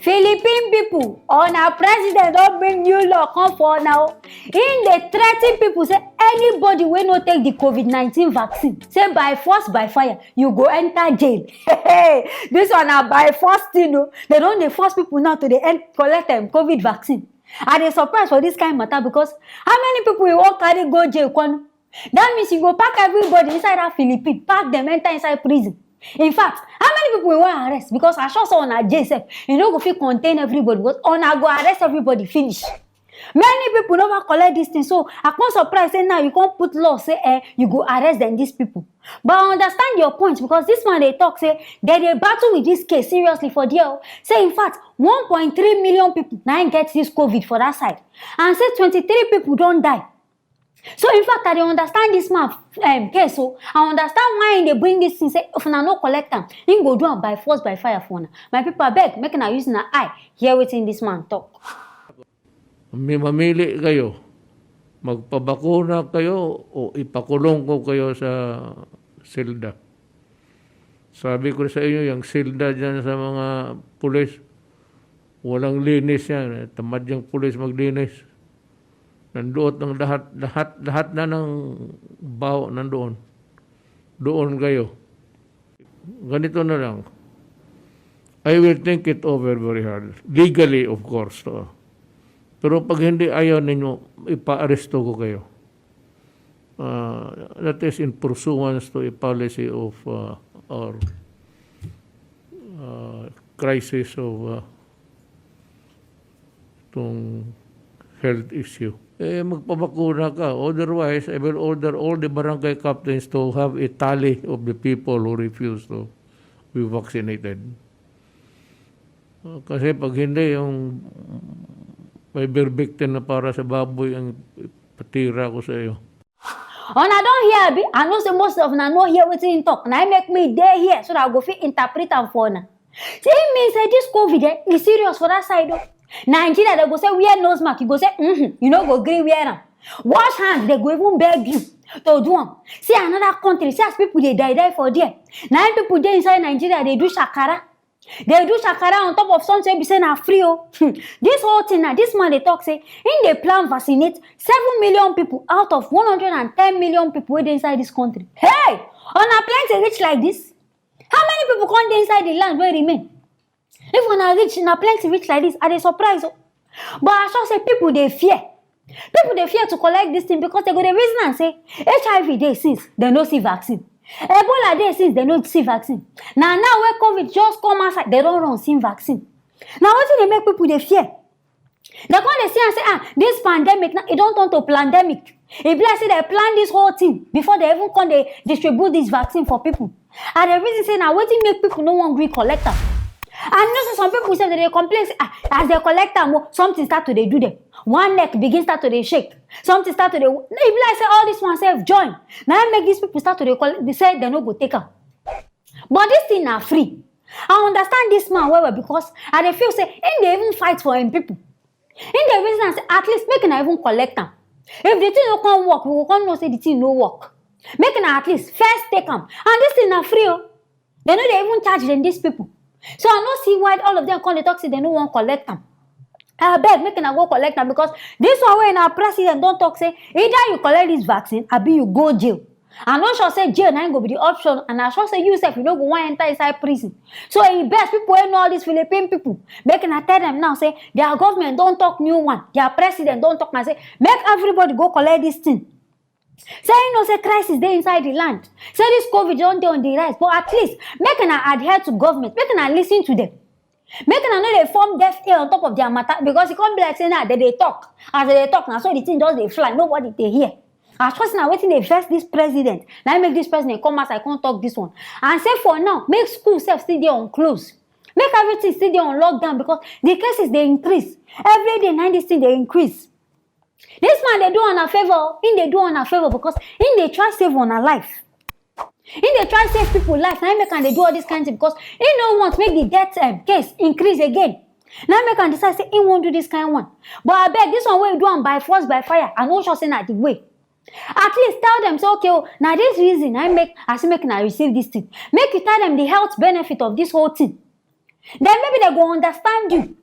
Philippine people on our president don bring new law come for now. In dey threa people say anybody wey no take the COVID-19 vaccine, say by force by fire, you go enter jail. This one na by force thing o. They don dey force people now to dey collect COVID vaccine. I dey surprise for this kind matter because how many people you wan carry go jail kwanu? That means you go pack everybody inside that Philippine, pack them enter inside prison. In fact, how many people you wan arrest? Because I sure say una jail sef, you no go fit contain everybody because una go arrest everybody finish. Many people never collect this thing, so I come surprise say now you can't put law say you go arrest them these people. But I understand your point because this man they talk say they battle with this case seriously for there. Say in fact 1.3 million people now get this COVID for that side, and say 23 people don't die. So in fact, I dey understand this man case. So I understand why they bring this thing. Say if una no collect am, he go do am by force by fire for una. My people beg, make una use na eye hear wetin this man talk. May mamili kayo. Magpabakuna kayo o ipakulong ko kayo sa silda. Sabi ko sa inyo, yung silda dyan sa mga pulis, walang linis yan. Tamad yung pulis maglinis. Nandoon ng lahat na ng baho nandoon. Doon kayo. Ganito na lang. I will think it over very hard. Legally, of course. Pero pag hindi ayaw ninyo, ipa-aresto ko kayo. That is in pursuance to a policy of our crisis of itong health issue. Magpabakuna ka. Otherwise, I will order all the barangay captains to have a tally of the people who refuse to be vaccinated. Kasi pag hindi, yung may verbictin na para sa baboy ang patira ko sa iyo. Una don hear abi? I know say most of una no hear wetin him talk. Na make me dey here so that I go fit interpret am for una. See, it means say this COVID is serious for that side o. Nigeria, they go say wear nose mask, you go say you no go gree wear am. Wash hands, they go even beg you to do am. See another country, see as people they die for there. Now people there inside Nigeria, they do shakara. They do shakara on top of something be say na free o. This whole thing now, this man they talk say in they plan vaccinate 7 million people out of 110 million people wey dey inside this country. Hey, on a plenty rich like this. How many people come dey inside the land where remain? If una rich, na plenty rich like this, I dey surprise o. But I sure say people they fear. People they fear to collect this thing because they go the reason and say HIV dey since they no see vaccine. Ebola dey since they no see vaccine. Now where COVID just come outside, they don't run see vaccine. Now what do they make people they fear? They come they see and say this pandemic now it don't turn to pandemic. It be like say they plan this whole thing before they even come they distribute this vaccine for people. And the reason say now what do make people no want gree collect am? And you know, some people say that they complain, say, as they collect them, something start to they do them. One neck begin start to they shake. Something start to they. If like say all this one self join, now I make these people start to they say they no go take them. But this thing are free. I understand this man well because I they feel say, in they even fight for him people. In the reason say at least make I even collect them. If the thing no come work, we will come know say the thing no work. Make at least first take them. And this thing are free. They know they even charge them these people. So I don't see why all of them come the talk say they no want collect them. I beg make I go collect them because this one way in our president don't talk say either you collect this vaccine or be you go jail. I not sure say jail now go be the option, and I sure say you self you no go want enter inside prison. So it best people wey know all these Philippine people make I tell them now say their government don't talk new one, their president don't talk now say make everybody go collect this thing. Say you know say crisis dey inside the land. Say this COVID don't dey on the rise, but at least make una adhere to government, make una listen to them. Make una no dey form deaf ear on top of their matter because it can't be like say now they talk. As they talk now, so the thing just they fly, nobody they hear. As first now waiting they first this president. Now make this president come as I can't talk this one. And say for now, make school self still dey on close. Make everything still dey on lockdown because the cases they increase. Every day now this thing they increase. This man they do on a favor, they do on a favor because they try save on a life. They try save people life. Now make and they do all this kind of thing because he no want make the death case increase again. Now make and decide say he won't do this kind of one. But I beg this one way you do on by force by fire. I no sure say not the way. At least tell them say okay, now this reason I make now receive this thing. Make you tell them the health benefit of this whole thing. Then maybe they go understand you.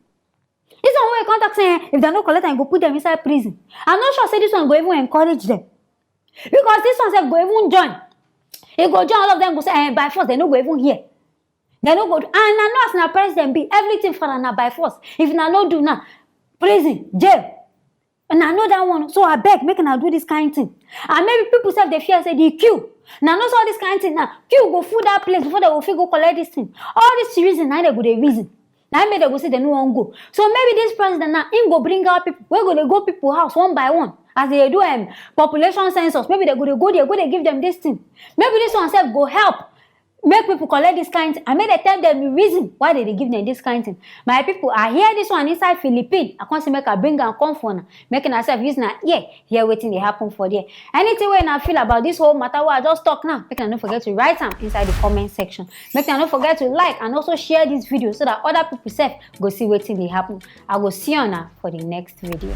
This one wey contact saying if they no collect and go put them inside prison. I'm not sure say this one go even encourage them. Because this one say go even join. He go join all of them go say by force they no go even hear. They no go do. And I know as na president be everything for na by force. If na no do now, prison, jail. And I know that one. So I beg, make na do this kind of thing. And maybe people say they fear say the queue. Now no saw this kind of thing now. Queue go full that place before they go fit go collect this thing. All this reason now they go the reason. Now maybe they go say they no want go. So maybe this president now him go bring out people. Where go they go people house one by one as they do population census. Maybe they go there, go they give them this thing. Maybe this one self go help. Make people collect this kind of thing. I made they tell them the reason why they give them this kind of thing. My people, I hear this one inside Philippines. I can't see make a bring and come for now. Making ourselves use now. Yeah, here waiting they happen for there. Anything when I feel about this whole matter, what I just talk now, make sure don't forget to write them inside the comment section. Make sure don't forget to like and also share this video so that other people self go see waiting they happen. I will see you now for the next video.